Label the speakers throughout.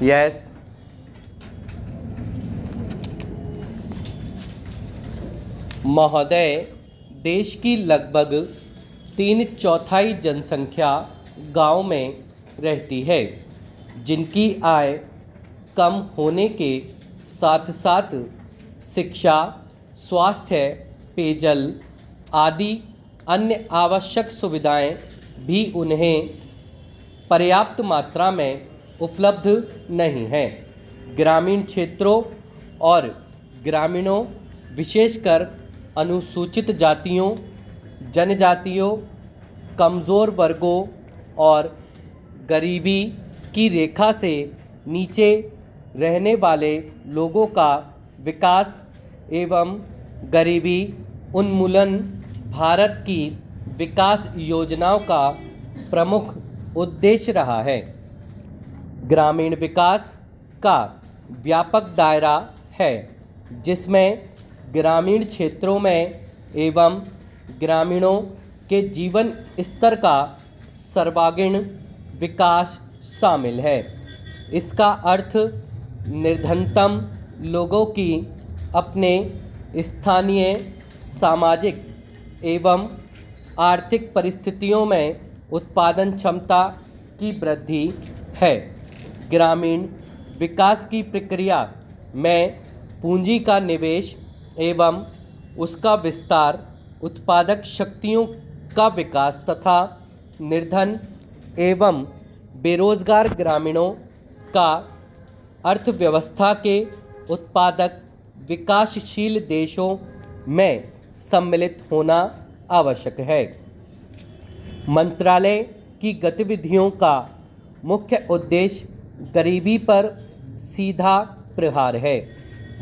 Speaker 1: Yes. महोदय, देश की लगभग 3/4 जनसंख्या गांव में रहती है, जिनकी आय कम होने के साथ साथ शिक्षा, स्वास्थ्य, पेयजल आदि अन्य आवश्यक सुविधाएं भी उन्हें पर्याप्त मात्रा में उपलब्ध नहीं हैं। ग्रामीण क्षेत्रों और ग्रामीणों, विशेषकर अनुसूचित जातियों, जनजातियों, कमज़ोर वर्गों और गरीबी की रेखा से नीचे रहने वाले लोगों का विकास एवं गरीबी उन्मूलन भारत की विकास योजनाओं का प्रमुख उद्देश्य रहा है। ग्रामीण विकास का व्यापक दायरा है, जिसमें ग्रामीण क्षेत्रों में एवं ग्रामीणों के जीवन स्तर का सर्वांगीण विकास शामिल है। इसका अर्थ निर्धनतम लोगों की अपने स्थानीय सामाजिक एवं आर्थिक परिस्थितियों में उत्पादन क्षमता की वृद्धि है। ग्रामीण विकास की प्रक्रिया में पूंजी का निवेश एवं उसका विस्तार, उत्पादक शक्तियों का विकास तथा निर्धन एवं बेरोजगार ग्रामीणों का अर्थव्यवस्था के उत्पादक विकासशील देशों में सम्मिलित होना आवश्यक है। मंत्रालय की गतिविधियों का मुख्य उद्देश्य गरीबी पर सीधा प्रहार है,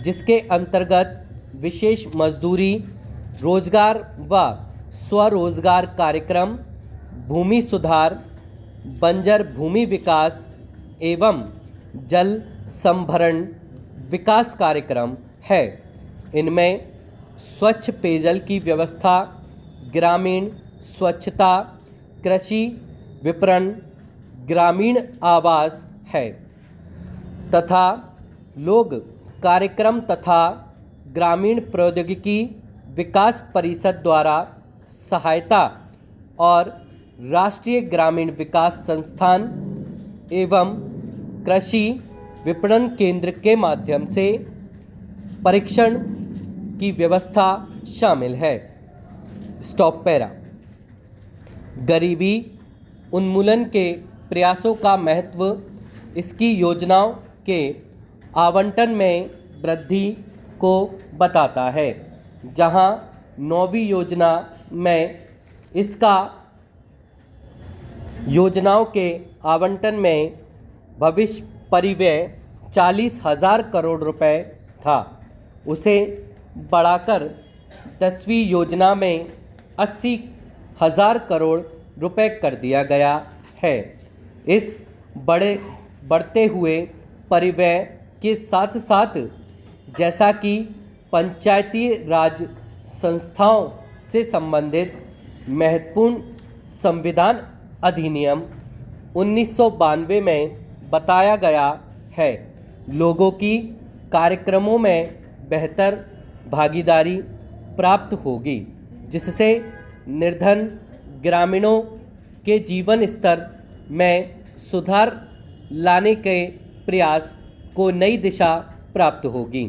Speaker 1: जिसके अंतर्गत विशेष मजदूरी, रोजगार व स्वरोजगार कार्यक्रम, भूमि सुधार, बंजर भूमि विकास एवं जल संभरण विकास कार्यक्रम है। इनमें स्वच्छ पेयजल की व्यवस्था, ग्रामीण स्वच्छता, कृषि विपणन, ग्रामीण आवास है तथा लोक कार्यक्रम तथा ग्रामीण प्रौद्योगिकी विकास परिषद द्वारा सहायता और राष्ट्रीय ग्रामीण विकास संस्थान एवं कृषि विपणन केंद्र के माध्यम से परीक्षण की व्यवस्था शामिल है। Stop para. गरीबी उन्मूलन के प्रयासों का महत्व इसकी योजनाओं के आवंटन में वृद्धि को बताता है, जहां 9वीं योजना में इसका योजनाओं के आवंटन में भविष्य परिव्यय 40,000 करोड़ रुपए था, उसे बढ़ाकर 10वीं योजना में 80,000 करोड़ रुपए कर दिया गया है। इस बढ़ते हुए परिव्यय के साथ साथ, जैसा कि पंचायती राज संस्थाओं से संबंधित महत्वपूर्ण संविधान अधिनियम 1992 में बताया गया है, लोगों की कार्यक्रमों में बेहतर भागीदारी प्राप्त होगी, जिससे निर्धन ग्रामीणों के जीवन स्तर में सुधार लाने के प्रयास को नई दिशा प्राप्त होगी।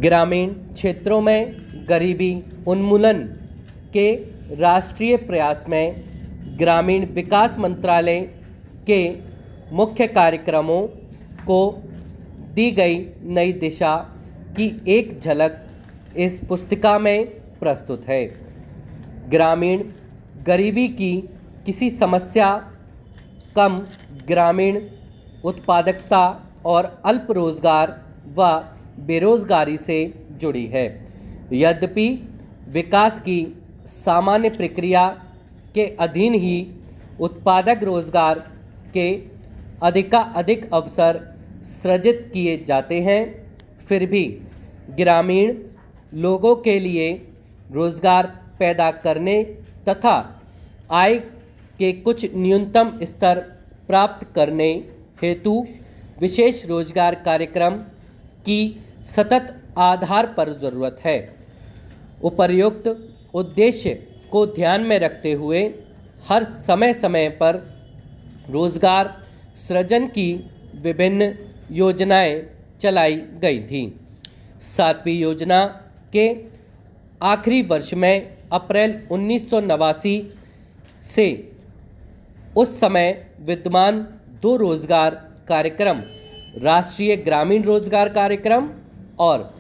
Speaker 1: ग्रामीण क्षेत्रों में गरीबी उन्मूलन के राष्ट्रीय प्रयास में ग्रामीण विकास मंत्रालय के मुख्य कार्यक्रमों को दी गई नई दिशा की एक झलक इस पुस्तिका में प्रस्तुत है। ग्रामीण गरीबी की किसी समस्या कम ग्रामीण उत्पादकता और अल्प रोजगार व बेरोजगारी से जुड़ी है। यद्यपि विकास की सामान्य प्रक्रिया के अधीन ही उत्पादक रोजगार के अधिकाधिक अवसर सृजित किए जाते हैं, फिर भी ग्रामीण लोगों के लिए रोजगार पैदा करने तथा आय के कुछ न्यूनतम स्तर प्राप्त करने हेतु विशेष रोजगार कार्यक्रम की सतत आधार पर ज़रूरत है। उपर्युक्त उद्देश्य को ध्यान में रखते हुए हर समय समय पर रोजगार सृजन की विभिन्न योजनाएं चलाई गई थीं। 7वीं योजना के आखिरी वर्ष में अप्रैल 1989 से उस समय विद्यमान 2 रोजगार कार्यक्रम, राष्ट्रीय ग्रामीण रोजगार कार्यक्रम और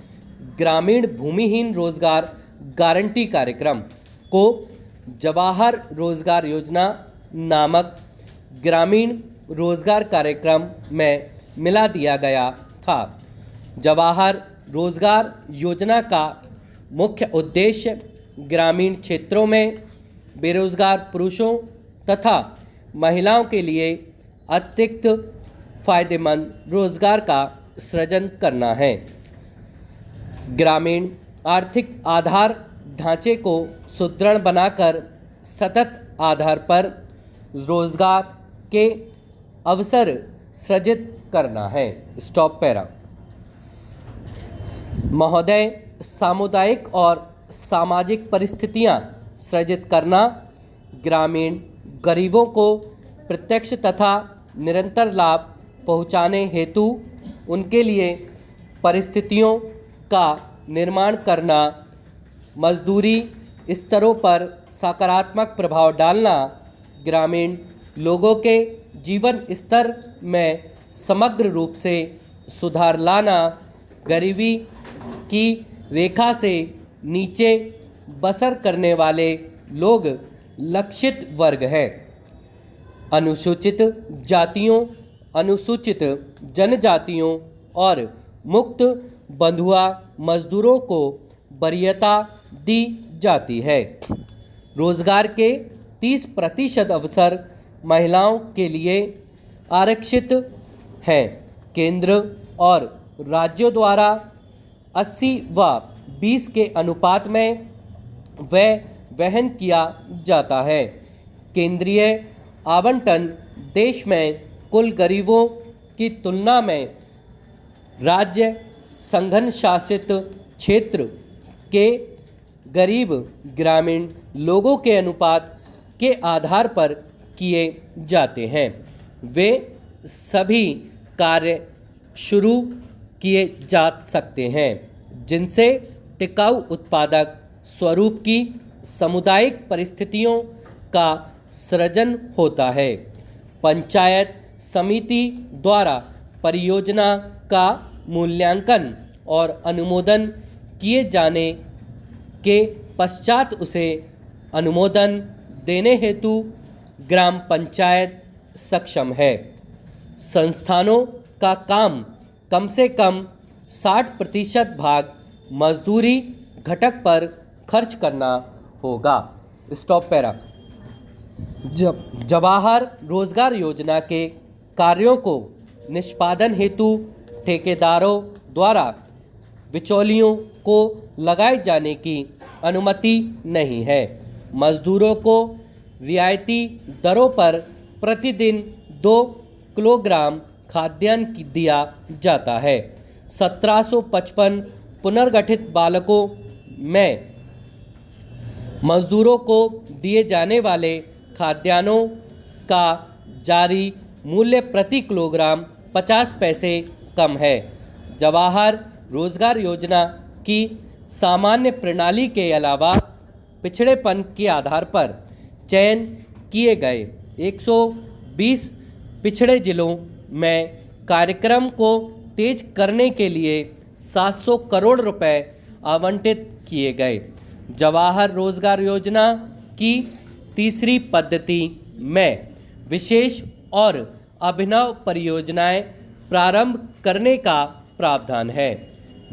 Speaker 1: ग्रामीण भूमिहीन रोजगार गारंटी कार्यक्रम को जवाहर रोजगार योजना नामक ग्रामीण रोजगार कार्यक्रम में मिला दिया गया था। जवाहर रोजगार योजना का मुख्य उद्देश्य ग्रामीण क्षेत्रों में बेरोजगार पुरुषों तथा महिलाओं के लिए अतिरिक्त फायदेमंद रोजगार का सृजन करना है। ग्रामीण आर्थिक आधार ढांचे को सुदृढ़ बनाकर सतत आधार पर रोजगार के अवसर सृजित करना है। Stop para. महोदय, सामुदायिक और सामाजिक परिस्थितियां सृजित करना ग्रामीण गरीबों को प्रत्यक्ष तथा निरंतर लाभ पहुंचाने हेतु उनके लिए परिस्थितियों का निर्माण करना, मजदूरी स्तरों पर सकारात्मक प्रभाव डालना, ग्रामीण लोगों के जीवन स्तर में समग्र रूप से सुधार लाना, गरीबी की रेखा से नीचे बसर करने वाले लोग लक्षित वर्ग हैं। अनुसूचित जातियों, अनुसूचित जनजातियों और मुक्त बंधुआ मजदूरों को वरीयता दी जाती है। रोजगार के 30% अवसर महिलाओं के लिए आरक्षित हैं। केंद्र और राज्यों द्वारा 80 व 20 के अनुपात में व्यय वहन किया जाता है। केंद्रीय आवंटन देश में कुल गरीबों की तुलना में राज्य संघन शासित क्षेत्र के गरीब ग्रामीण लोगों के अनुपात के आधार पर किए जाते हैं। वे सभी कार्य शुरू किए जा सकते हैं जिनसे टिकाऊ उत्पादक स्वरूप की सामुदायिक परिस्थितियों का सृजन होता है। पंचायत समिति द्वारा परियोजना का मूल्यांकन और अनुमोदन किए जाने के पश्चात उसे अनुमोदन देने हेतु ग्राम पंचायत सक्षम है। संस्थानों का काम कम से कम 60% भाग मजदूरी घटक पर खर्च करना होगा। Stop para. जवाहर रोजगार योजना के कार्यों को निष्पादन हेतु ठेकेदारों द्वारा बिचौलियों को लगाए जाने की अनुमति नहीं है। मजदूरों को रियायती दरों पर प्रतिदिन 2 किलोग्राम खाद्यान्न दिया जाता है। 1755 पुनर्गठित बालकों में मजदूरों को दिए जाने वाले खाद्यान्नों का जारी मूल्य प्रति किलोग्राम 50 पैसे कम है। जवाहर रोजगार योजना की सामान्य प्रणाली के अलावा पिछड़ेपन के आधार पर चयन किए गए 120 पिछड़े जिलों में कार्यक्रम को तेज करने के लिए 700 करोड़ रुपए आवंटित किए गए। जवाहर रोजगार योजना की तीसरी पद्धति में विशेष और अभिनव परियोजनाएं प्रारंभ करने का प्रावधान है,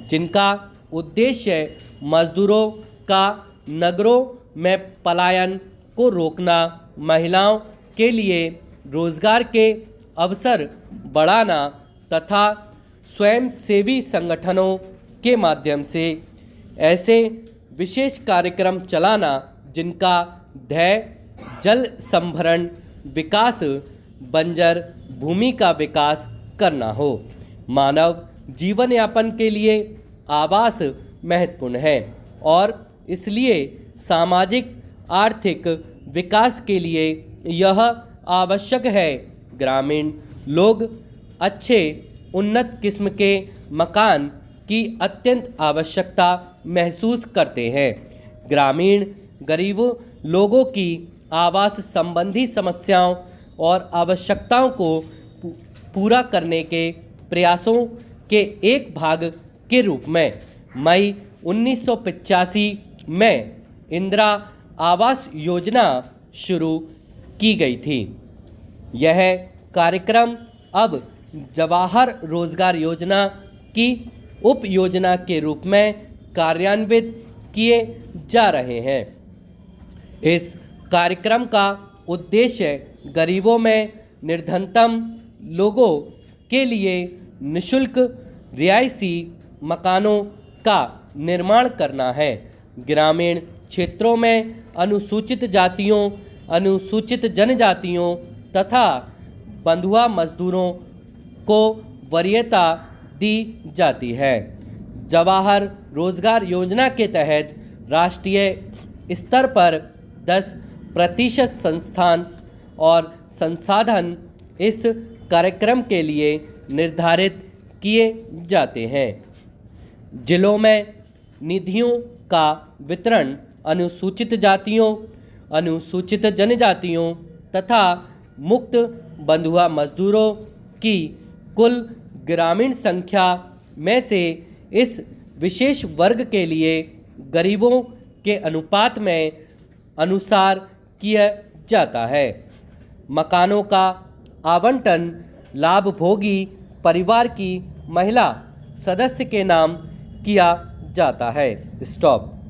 Speaker 1: जिनका उद्देश्य मजदूरों का नगरों में पलायन को रोकना, महिलाओं के लिए रोजगार के अवसर बढ़ाना तथा स्वयंसेवी संगठनों के माध्यम से ऐसे विशेष कार्यक्रम चलाना जिनका ध्येय जल संभरण विकास, बंजर भूमि का विकास करना हो। मानव जीवन यापन के लिए आवास महत्वपूर्ण है और इसलिए सामाजिक आर्थिक विकास के लिए यह आवश्यक है। ग्रामीण लोग अच्छे उन्नत किस्म के मकान की अत्यंत आवश्यकता महसूस करते हैं। ग्रामीण गरीब लोगों की आवास संबंधी समस्याओं और आवश्यकताओं को पूरा करने के प्रयासों के एक भाग के रूप में मई 1985 में इंदिरा आवास योजना शुरू की गई थी। यह कार्यक्रम अब जवाहर रोजगार योजना की उप योजना के रूप में कार्यान्वित किए जा रहे हैं। इस कार्यक्रम का उद्देश्य गरीबों में निर्धनतम लोगों के लिए निःशुल्क रिहायशी मकानों का निर्माण करना है। ग्रामीण क्षेत्रों में अनुसूचित जातियों, अनुसूचित जनजातियों तथा बंधुआ मजदूरों को वरीयता दी जाती है। जवाहर रोजगार योजना के तहत राष्ट्रीय स्तर पर 10% संस्थान और संसाधन इस कार्यक्रम के लिए निर्धारित किए जाते हैं। जिलों में निधियों का वितरण अनुसूचित जातियों, अनुसूचित जनजातियों तथा मुक्त बंधुआ मजदूरों की कुल ग्रामीण संख्या में से इस विशेष वर्ग के लिए गरीबों के अनुपात में अनुसार किया जाता है। मकानों का आवंटन लाभभोगी परिवार की महिला सदस्य के नाम किया जाता है। स्टॉप।